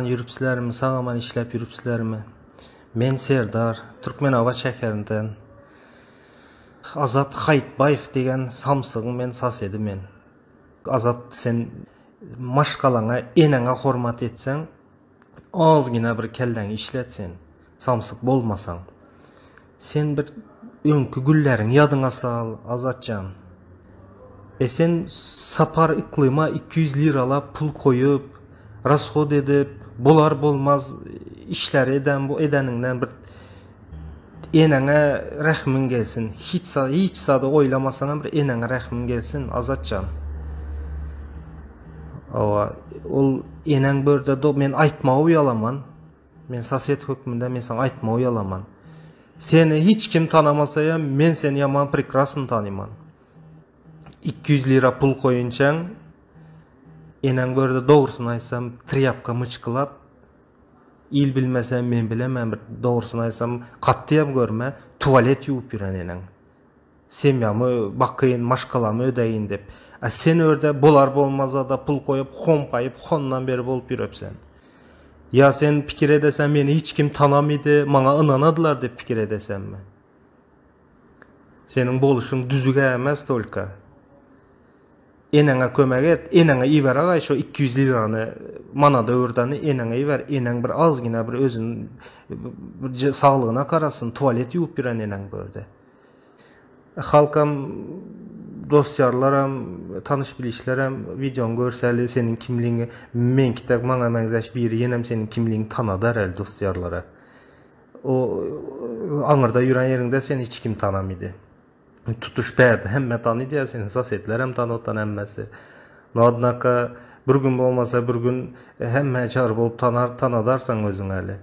Yürüpsizlermi, sağaman işlep yürüpsizlermi? Men Serdar, Türkmenova şäherinden. Azat Hayitbayev degen samsygyň men sas edim men. Azat, sen maşgalaňa, eneňe hormat etseň, azgyna bir kelleň işletsen, samsyk bolmasaň, sen bir öňkü gülleriň ýadyňa sal, Azatjan. Sen sapar iklyma 200 liralap pul koyup, rashod edip, bolar bolmaz işler eden bu edeninden bir eneňe rahmin gelsin. Hiç sada oylamasaň bir eneňe rahmin gelsin, Azatjan. Awa ol eneň börde do men aýtmagy uyalaman. Men saset hökmünde men saňa aýtmagy uyalaman. Seni hiç kim tanamasaýam, men seni yaman prekrasny tanyman. 200 lira pul koyunçaň, eneň börde dogrusyny aýsam, triyapka mıçkılap, il bilmesem men bilemem, bir dogrusyny aýsam, kattyam görme, tuvalet ýuwup ýüren eneň. Semýamy bakyn, maşgalamy ödeýin dep. Sen örde bolar bolmaza da pul koyup, hompaýyp, hondan beri bolup ýürepsen. Ya sen pikir edesen meni hiç kim tanamydy, maňa ynanadylar dep pikir edesenmi? Senin boluşuň düzüge emas tolka. Eneňe kömek et, eneňe iwer agay şu 200 lirany manada ördany eneňe iwer, eneň bir azgyna bir özüň bir saglygyna karasyn, tuvalet ýuwup ýüren eneň börde. Halkam, dostlarlaram, tanış bilişleram videoň görseli senin kimliğini men kitak maňa meňzeş biri yenem senin kimliğini tanadar el dostlarlara. O aňyrda ýüren ýeriňde seni hiç kim tanamydy. Tutuş berdi, hemme tanıydı ya senin sasetlerem tanıtan emmesi. Nadnaka bir gün bolmasa bir gün hemme çar bolup tanadarsan özüň eli.